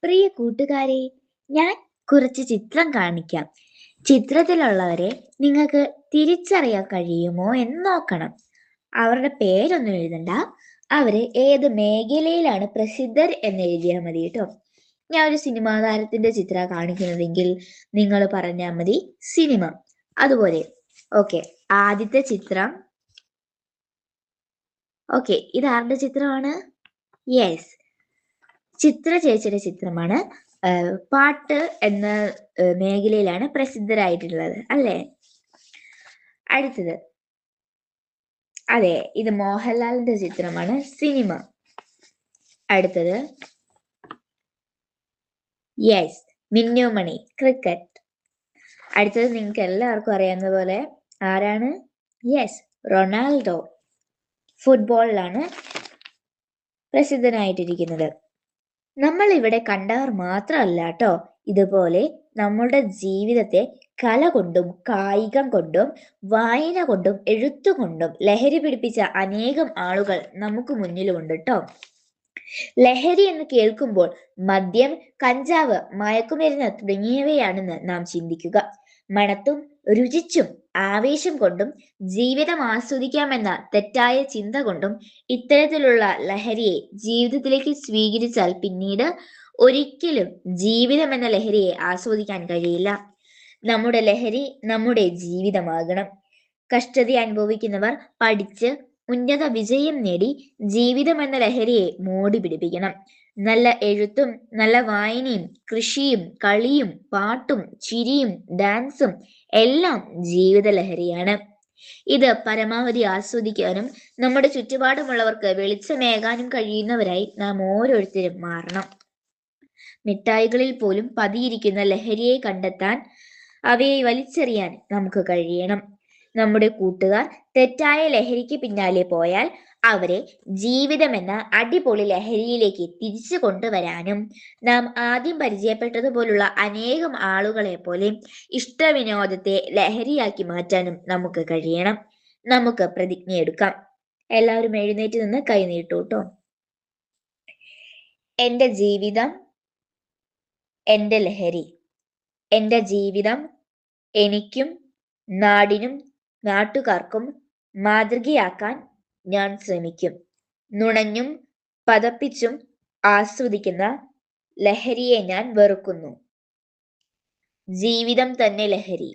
പ്രിയ കൂട്ടുകാരെ, ഞാൻ കുറച്ച് ചിത്രം കാണിക്കാം. ചിത്രത്തിലുള്ളവരെ നിങ്ങൾക്ക് തിരിച്ചറിയാൻ കഴിയുമോ എന്ന് നോക്കണം. അവരുടെ പേരൊന്നും എഴുതണ്ട. അവര് ഏത് മേഖലയിലാണ് പ്രസിദ്ധർ എന്ന് എഴുതിയാൽ മതി കേട്ടോ. ഞാൻ ഒരു സിനിമാ താരത്തിന്റെ ചിത്രം കാണിക്കുന്നതെങ്കിൽ നിങ്ങൾ പറഞ്ഞാൽ മതി സിനിമ. അതുപോലെ ഓക്കെ, ആദ്യത്തെ ചിത്രം. ഓക്കെ, ഇത് ആരുടെ ചിത്രമാണ്? യെസ്, ചിത്ര ചേച്ചിയുടെ ചിത്രമാണ്. പാട്ട് എന്ന മേഖലയിലാണ് പ്രസിദ്ധരായിട്ടുള്ളത് അല്ലേ? അടുത്തത്, അതെ, ഇത് മോഹൻലാലിന്റെ ചിത്രമാണ്, സിനിമ. അടുത്തത്, യെസ്, മിന്നുമണി, ക്രിക്കറ്റ്. അടുത്തത് നിങ്ങൾക്ക് എല്ലാവർക്കും അറിയാവുന്ന പോലെ ആരാണ്? യെസ്, റൊണാൾഡോ, ഫുട്ബോളിലാണ് പ്രസിദ്ധനായിട്ടിരിക്കുന്നത്. നമ്മൾ ഇവിടെ കണ്ടവർ മാത്രമല്ല കേട്ടോ, ഇതുപോലെ നമ്മളുടെ ജീവിതത്തെ കല കൊണ്ടും കായികം കൊണ്ടും വായന കൊണ്ടും എഴുത്തുകൊണ്ടും ലഹരി പിടിപ്പിച്ച അനേകം ആളുകൾ നമുക്ക് മുന്നിലുമുണ്ട് കേട്ടോ. ലഹരി എന്ന് കേൾക്കുമ്പോൾ മദ്യം, കഞ്ചാവ്, മയക്കുമരുന്ന് തുടങ്ങിയവയാണെന്ന് നാം ചിന്തിക്കുക. മണത്തും രുചിച്ചും ആവേശം കൊണ്ടും ജീവിതം ആസ്വദിക്കാമെന്ന തെറ്റായ ചിന്ത കൊണ്ടും ഇത്തരത്തിലുള്ള ലഹരിയെ ജീവിതത്തിലേക്ക് സ്വീകരിച്ചാൽ പിന്നീട് ഒരിക്കലും ജീവിതം എന്ന ലഹരിയെ ആസ്വദിക്കാൻ കഴിയില്ല. നമ്മുടെ ലഹരി നമ്മുടെ ജീവിതമാകണം. കഷ്ടത അനുഭവിക്കുന്നവർ പഠിച്ച് ഉന്നത വിജയം നേടി ജീവിതം എന്ന ലഹരിയെ മോടി പിടിപ്പിക്കണം. നല്ല എഴുത്തും നല്ല വായനയും കൃഷിയും കളിയും പാട്ടും ചിരിയും ഡാൻസും എല്ലാം ജീവിത ലഹരിയാണ്. ഇത് പരമാവധി ആസ്വദിക്കാനും നമ്മുടെ ചുറ്റുപാടുമുള്ളവർക്ക് വെളിച്ചമേകാനും കഴിയുന്നവരായി നാം ഓരോരുത്തരും മാറണം. മിഠായികളിൽ പോലും പതിയിരിക്കുന്ന ലഹരിയെ കണ്ടെത്താൻ, അവയെ വലിച്ചെറിയാൻ നമുക്ക് കഴിയണം. നമ്മുടെ കൂട്ടുകാർ തെറ്റായ ലഹരിക്ക് പിന്നാലെ പോയാൽ അവരെ ജീവിതമെന്ന അടിപൊളി ലഹരിയിലേക്ക് തിരിച്ചു കൊണ്ടുവരാനും നാം ആദ്യം പരിചയപ്പെട്ടതുപോലുള്ള അനേകം ആളുകളെ പോലെ ഇഷ്ടവിനോദത്തെ ലഹരിയാക്കി മാറ്റാനും നമുക്ക് കഴിയണം. നമുക്ക് പ്രതിജ്ഞയെടുക്കാം. എല്ലാവരും എഴുന്നേറ്റ് നിന്ന് കൈ നീട്ടൂ ട്ടോ. എൻ്റെ ജീവിതം എൻ്റെ ലഹരി. എൻ്റെ ജീവിതം എനിക്കും നാടിനും നാട്ടുകാർക്കും മാതൃകയാക്കാൻ ഞാൻ ശ്രമിക്കും. നുണഞ്ഞും പതപ്പിച്ചും ആസ്വദിക്കുന്ന ലഹരിയെ ഞാൻ വെറുക്കുന്നു. ജീവിതം തന്നെ ലഹരി.